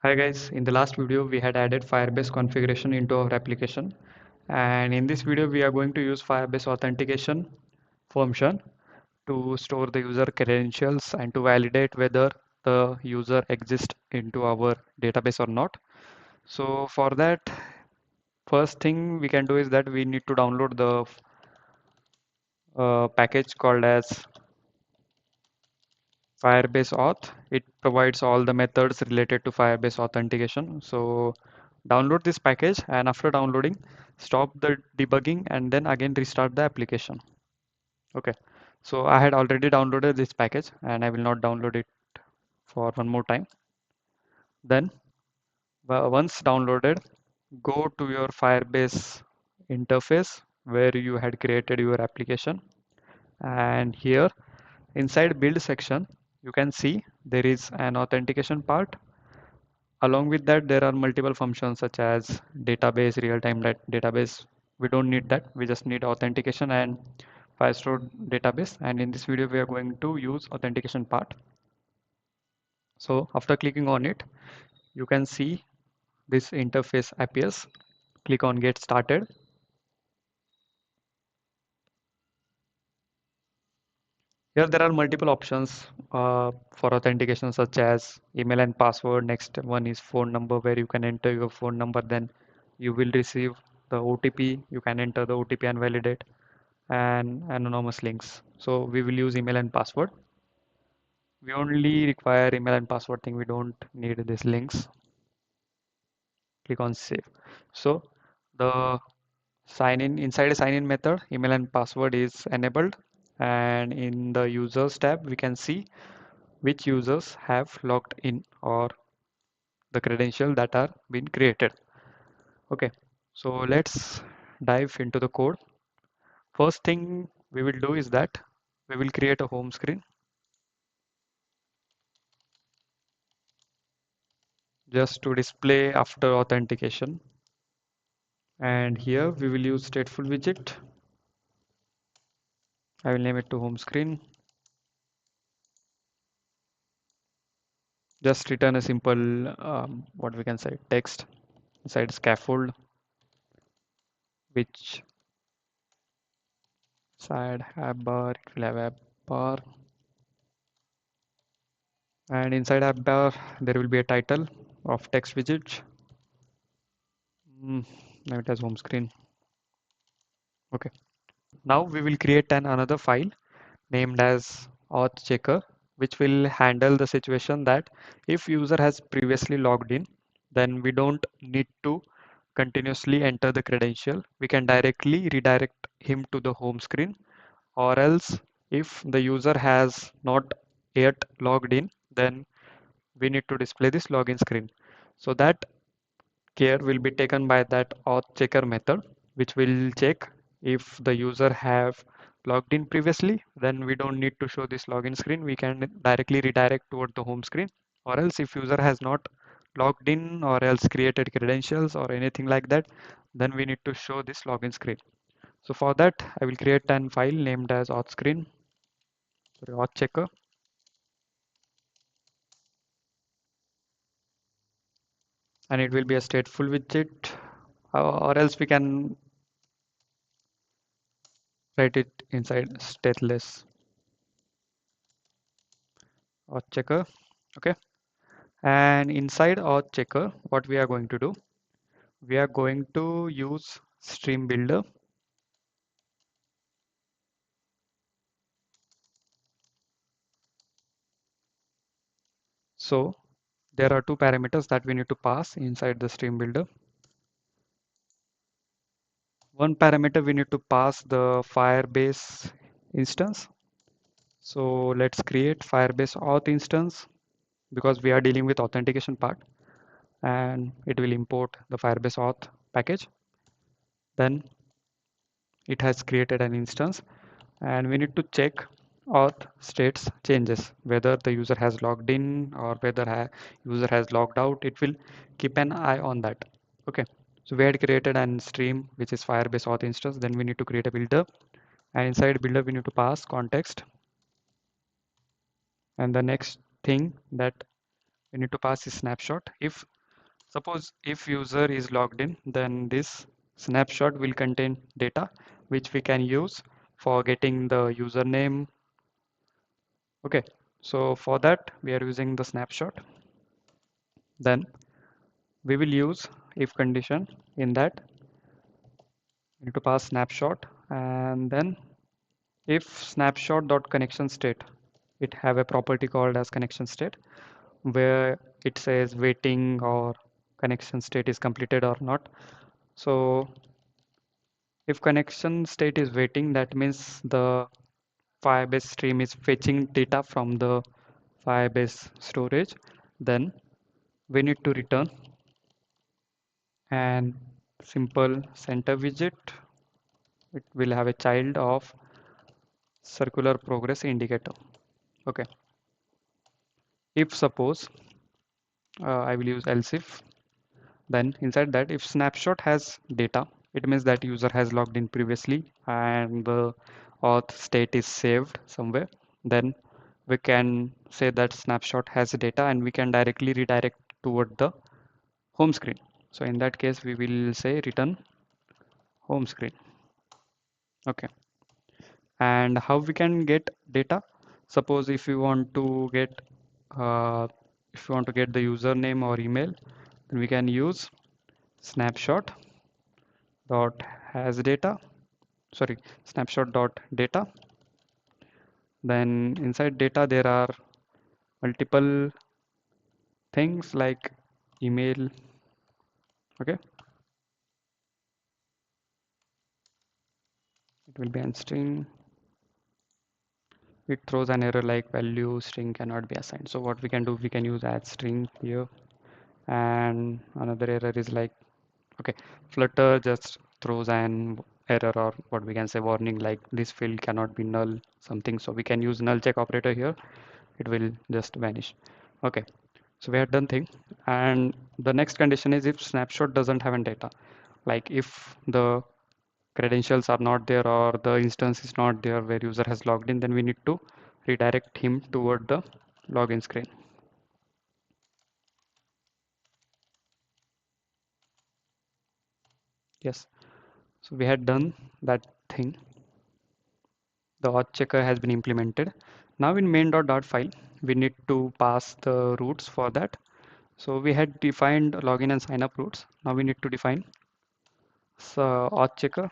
Hi guys, in the last video we had added Firebase configuration into our application, and in this video we are going to use Firebase authentication function to store the user credentials and to validate whether the user exists into our database or not. So for that, first thing we can do is that we need to download the package called as Firebase Auth. It provides all the methods related to Firebase authentication. So download this package, and after downloading, stop the debugging and then again restart the application. Okay. So I had already downloaded this package and I will not download it for one more time. Then once downloaded, go to your Firebase interface where you had created your application, and here inside build section you can see there is an authentication part. Along with that, there are multiple functions such as database, real-time database. We don't need that. We just need authentication and Firestore database. And in this video, we are going to use authentication part. So after clicking on it, you can see this interface appears. Click on Get Started. Here there are multiple options for authentication such as email and password. Next one is phone number, where you can enter your phone number, then you will receive the OTP. You can enter the OTP and validate, and anonymous links. So we will use email and password. We only require email and password thing. We don't need these links. Click on save. So the sign in inside a sign in method, email and password is enabled, and in the users tab we can see which users have logged in or the credential that are been created. Okay, so let's dive into the code. First thing we will do is that we will create a home screen just to display after authentication, and here we will use stateful widget. I will name it to home screen. Just return a simple what we can say text inside scaffold, which side app bar, it will have app bar, and inside app bar there will be a title of text widget. Now it has home screen. Okay, now we will create another file named as auth checker, which will handle the situation that if user has previously logged in, then we don't need to continuously enter the credential. We can directly redirect him to the home screen, or else if the user has not yet logged in, then we need to display this login screen. So that care will be taken by that auth checker method, which will check if the user have logged in previously. Then we don't need to show this login screen. We can directly redirect toward the home screen, or else if user has not logged in or else created credentials or anything like that, then we need to show this login screen. So for that, I will create an file named as auth screen, sorry, auth checker, and it will be a stateful widget, or else we can write it inside stateless auth checker. Okay, and inside auth checker, what we are going to do, we are going to use stream builder. So there are two parameters that we need to pass inside the stream builder. One parameter we need to pass the Firebase instance. So let's create Firebase auth instance because we are dealing with authentication part, and it will import the Firebase auth package. Then it has created an instance, and we need to check auth states changes, whether the user has logged in or whether user has logged out. It will keep an eye on that. Okay, so we had created an stream which is Firebase auth instance. Then we need to create a builder, and inside builder we need to pass context, and the next thing that we need to pass is snapshot. If Suppose if user is logged in, then this snapshot will contain data which we can use for getting the username. Okay, so for that we are using the snapshot. Then we will use if condition. In that we need to pass snapshot, and then if snapshot dot connection state, it have a property called as connection state where it says waiting or connection state is completed or not. So if connection state is waiting, that means the Firebase stream is fetching data from the Firebase storage. Then we need to return an simple center widget. It will have a child of circular progress indicator. Okay. If suppose I will use else if, then inside that if snapshot has data, it means that user has logged in previously and the auth state is saved somewhere. Then we can say that snapshot has data and we can directly redirect toward the home screen. So in that case, we will say return home screen. Okay. And how we can get data? Suppose if you want to get uh, the username or email, then we can use snapshot dot has data. Sorry, snapshot dot data. Then inside data there are multiple things like email. Okay, it will be an string. It throws an error like value string cannot be assigned. So what we can do, we can use add string here. And another error is like, okay, Flutter just throws an error or what we can say warning like this field cannot be null something. So we can use null check operator here. It will just vanish. Okay, so we have done thing. And the next condition is if snapshot doesn't have any data, like if the credentials are not there or the instance is not there where user has logged in, then we need to redirect him toward the login screen. Yes, so we had done that thing. The auth checker has been implemented. Now in main.dart file, we need to pass the routes for that. So we had defined login and sign up routes. Now we need to define auth checker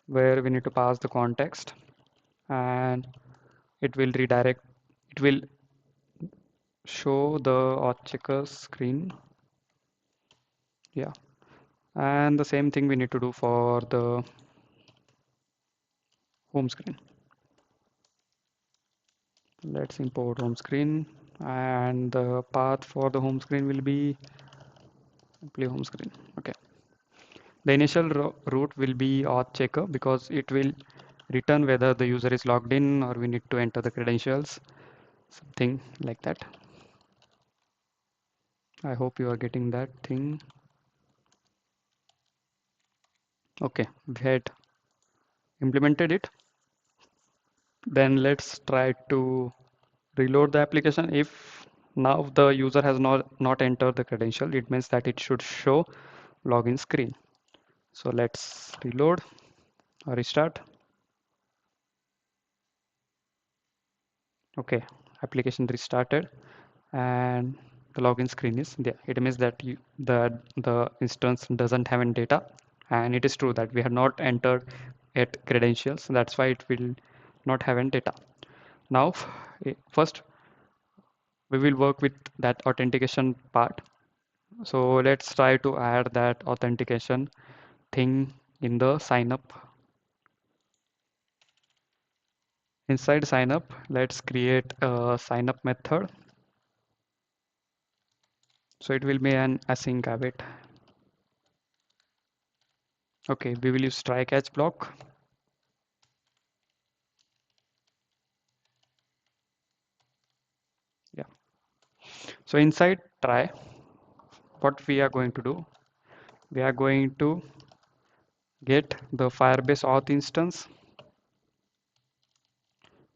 where we need to pass the context and it will redirect, it will show the auth checker screen. Yeah, and the same thing we need to do for the home screen. Let's import home screen and the path for the home screen will be simply home screen. Okay, the initial route will be auth checker because it will return whether the user is logged in or we need to enter the credentials, something like that. I hope you are getting that thing. Okay, we had implemented it. Then let's try to reload the application. If now the user has not entered the credential, it means that it should show login screen. So let's reload or restart. Okay, application restarted and the login screen is there. It means that the instance doesn't have any data, and it is true that we have not entered yet credentials. That's why it will not have any data. Now, first we will work with that authentication part. So let's try to add that authentication thing in the sign up. Inside sign up, let's create a sign up method. So it will be an async await. Okay, we will use try catch block. Yeah. So inside try, what we are going to do, we are going to get the Firebase auth instance,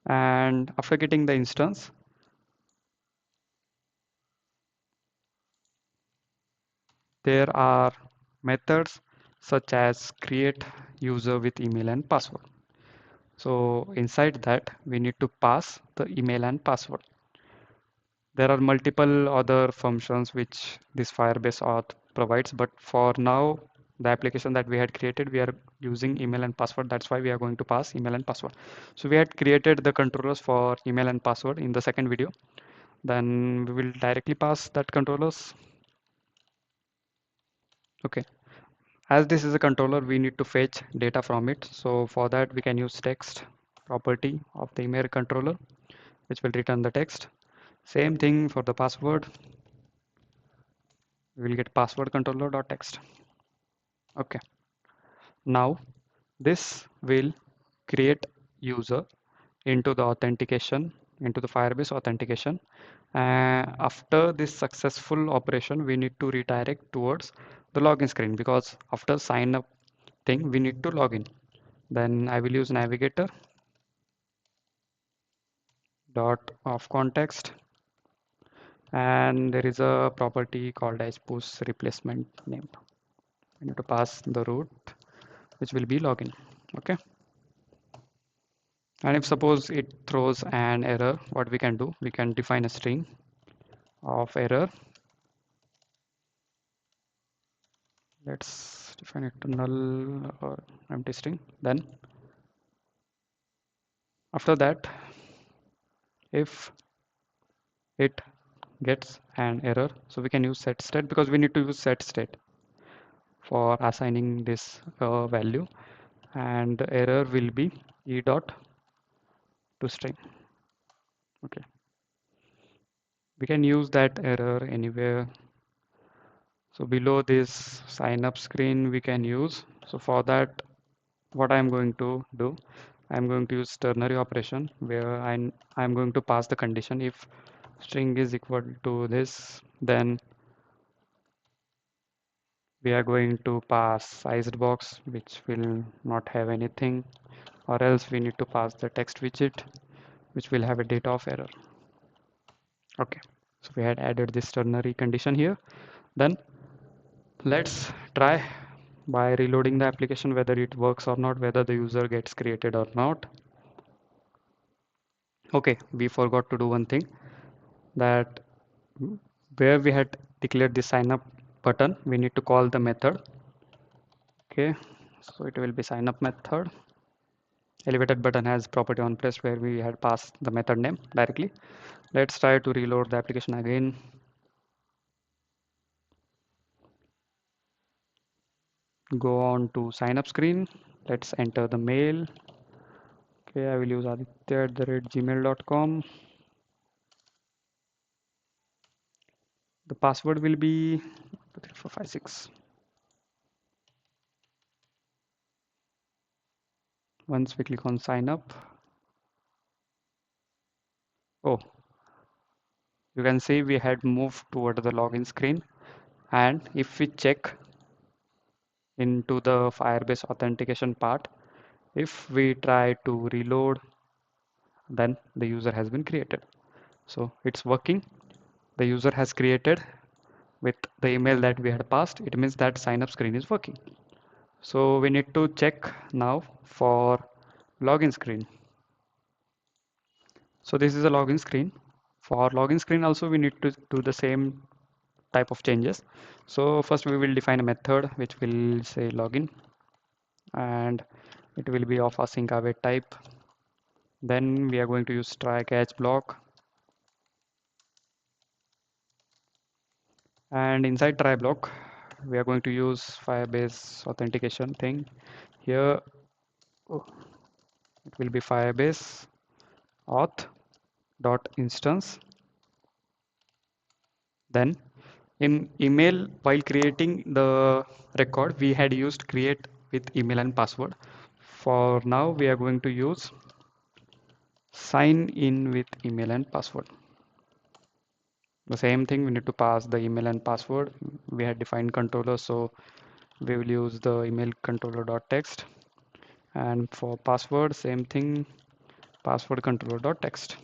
and after getting the instance, there are methods such as create user with email and password. So inside that, we need to pass the email and password. There are multiple other functions which this Firebase auth provides, but for now, the application that we had created, we are using email and password. That's why we are going to pass email and password. So we had created the controllers for email and password in the second video. Then we will directly pass that controllers. Okay. As this is a controller, we need to fetch data from it. So for that, we can use text property of the email controller, which will return the text. Same thing for the password. We will get password controller.text. Okay. Now this will create user into the authentication, into the Firebase authentication. After this successful operation, we need to redirect towards the login screen, because after sign up thing, we need to log in. Then I will use navigator dot of context, and there is a property called as push replacement name. I need to pass the root, which will be login. Okay. And if suppose it throws an error, what we can do, we can define a string of error. Let's define it to null or empty string. Then after that, if it gets an error, so we can use set state, because we need to use set state for assigning this value, and the error will be e dot to string. Okay, we can use that error anywhere. So below this sign up screen we can use. So for that, what I'm going to do, I'm going to use ternary operation, where I'm going to pass the condition. If string is equal to this, then we are going to pass sized box, which will not have anything, or else we need to pass the text widget, which will have a data of error. Okay, so we had added this ternary condition here. Then let's try by reloading the application whether it works or not, whether the user gets created or not. Okay, we forgot to do one thing, that where we had declared the sign up button, we need to call the method. Okay, so it will be sign up method. Elevated button has property on place, where we had passed the method name directly. Let's try to reload the application again. Go on to sign up screen. Let's enter the mail. Okay, I will use aditya@gmail.com. The password will be 3456. Once we click on sign up, oh, you can see we had moved toward the login screen. And if we check into the Firebase authentication part, if we try to reload, then the user has been created. So it's working. The user has created with the email that we had passed. It means that sign up screen is working. So we need to check now for login screen. So this is a login screen. For login screen also, we need to do the same type of changes. So first we will define a method which will say login, and it will be of async await type. Then we are going to use try catch block, and inside try block we are going to use Firebase authentication thing. Here, oh, it will be Firebase auth dot instance. Then in email, while creating the record, we had used create with email and password. For now, we are going to use sign in with email and password. The same thing, we need to pass the email and password. We had defined controller, so we will use the email controller.text. And for password, same thing, password controller.text.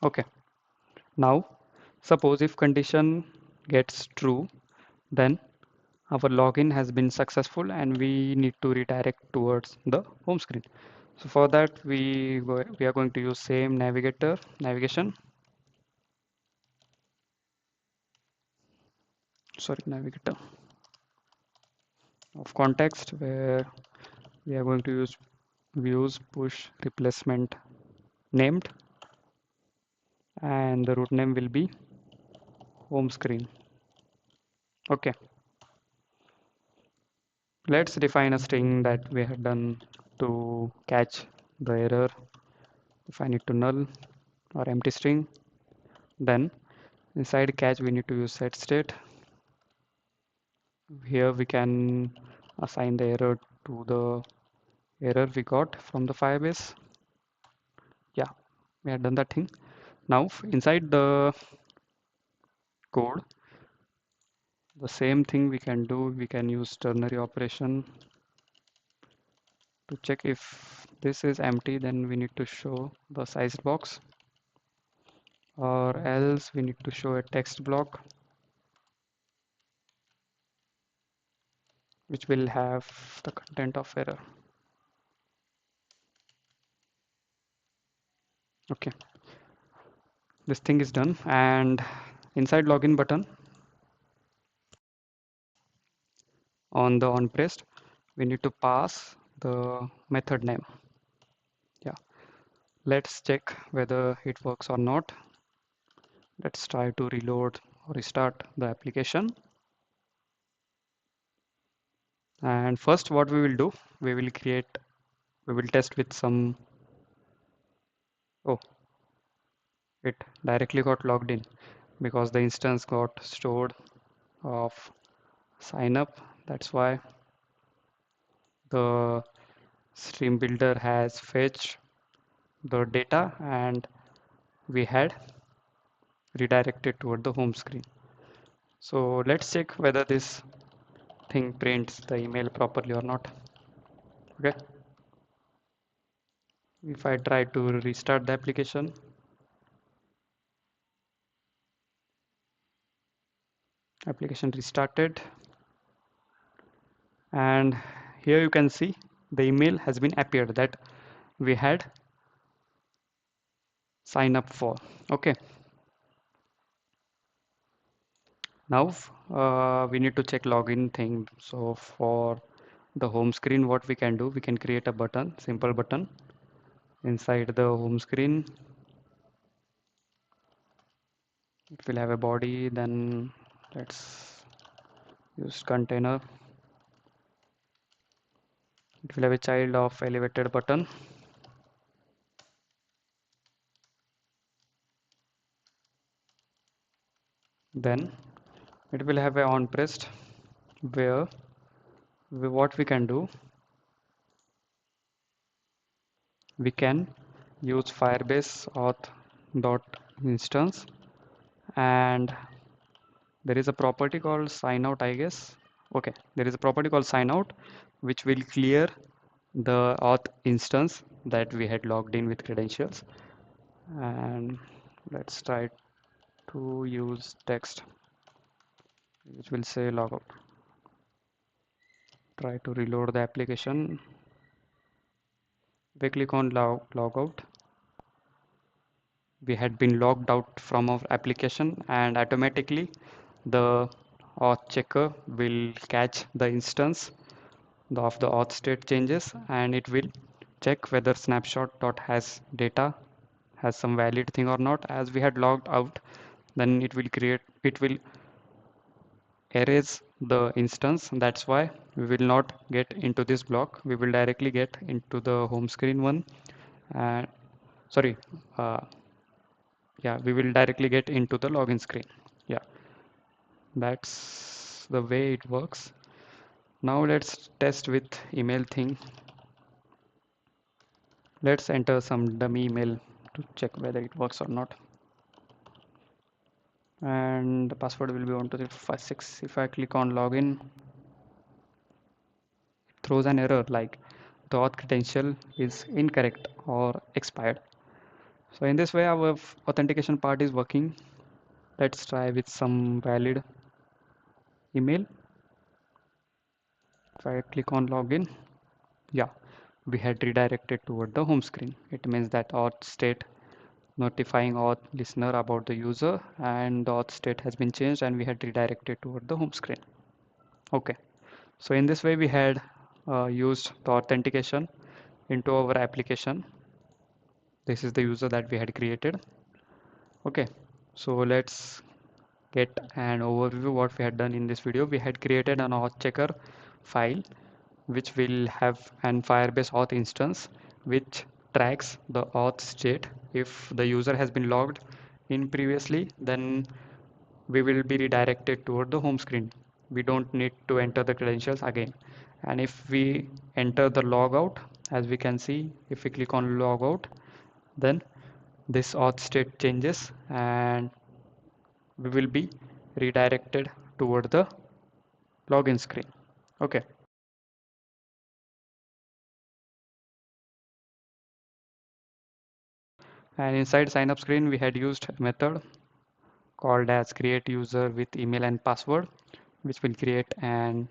Okay. Now, suppose if condition gets true, Then our login has been successful and we need to redirect towards the home screen. So for that we are going to use same navigation, navigator of context, where we are going to use views push replacement named, and the root name will be home screen. Okay, let's define a string that we have done to catch the error. Define it to null or empty string. Then inside catch we need to use set state. Here we can assign the error to the error we got from the Firebase. Yeah, we have done that thing. Now inside the code, the same thing we can do. We can use ternary operation to check if this is empty, then we need to show the sized box, or else we need to show a text block which will have the content of error. Okay, this thing is done, and inside login button on the on pressed, we need to pass the method name. Yeah, let's check whether it works or not. Let's try to reload or restart the application. And first what we will do, we will test with some, oh, it directly got logged in because the instance got stored of sign up. That's why the stream builder has fetched the data and we had redirected toward the home screen. So let's check whether this thing prints the email properly or not. Okay, if I try to restart the application, application restarted, and here you can see the email has been appeared that we had sign up for. Okay, now we need to check login thing. So for the home screen, what we can do, we can create a button, simple button inside the home screen. It will have a body, then let's use container. It will have a child of elevated button. Then it will have a on pressed, where what we can do, we can use Firebase auth dot instance, and there is a property called sign out, I guess. Okay, there is a property called sign out which will clear the auth instance that we had logged in with credentials. And let's try to use text which will say logout. Try to reload the application. We click on logout. We had been logged out from our application, and automatically the auth checker will catch the instance of the auth state changes, and it will check whether snapshot dot has data has some valid thing or not. As we had logged out, then it will erase the instance. That's why we will not get into this block. We will directly get into the home screen one. And sorry, uh, yeah, we will directly get into the login screen. Yeah, that's the way it works. Now let's test with email thing. Let's enter some dummy email to check whether it works or not. And the password will be 123456. If I click on login, it throws an error like the auth credential is incorrect or expired. So in this way our authentication part is working. Let's try with some valid email. If I click on login, yeah, we had redirected toward the home screen. It means that auth state notifying auth listener about the user, and the auth state has been changed and we had redirected toward the home screen. Okay, so in this way we had used the authentication into our application. This is the user that we had created. Okay, so let's get an overview what we had done in this video. We had created an auth checker file which will have an Firebase auth instance which tracks the auth state. If the user has been logged in previously, then we will be redirected toward the home screen. We don't need to enter the credentials again. And if we enter the logout, as we can see, if we click on logout, then this auth state changes and we will be redirected toward the login screen. Okay. And inside sign up screen, we had used a method called as create user with email and password, which will create an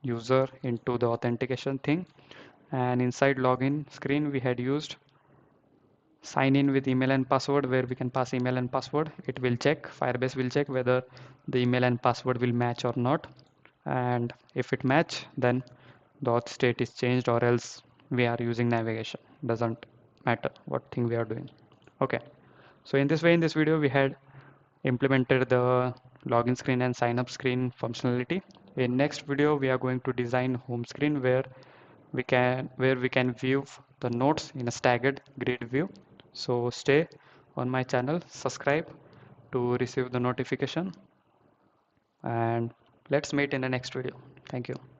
user into the authentication thing. And inside login screen, we had used sign in with email and password where we can pass email and password. It will check, Firebase will check whether the email and password will match or not. And if it match, then the auth state is changed or else we are using navigation. Doesn't matter what thing we are doing. Okay. So in this way, in this video, we had implemented the login screen and sign up screen functionality. In next video, we are going to design home screen where we can view the notes in a staggered grid view. So stay on my channel, subscribe to receive the notification, and let's meet in the next video. Thank you.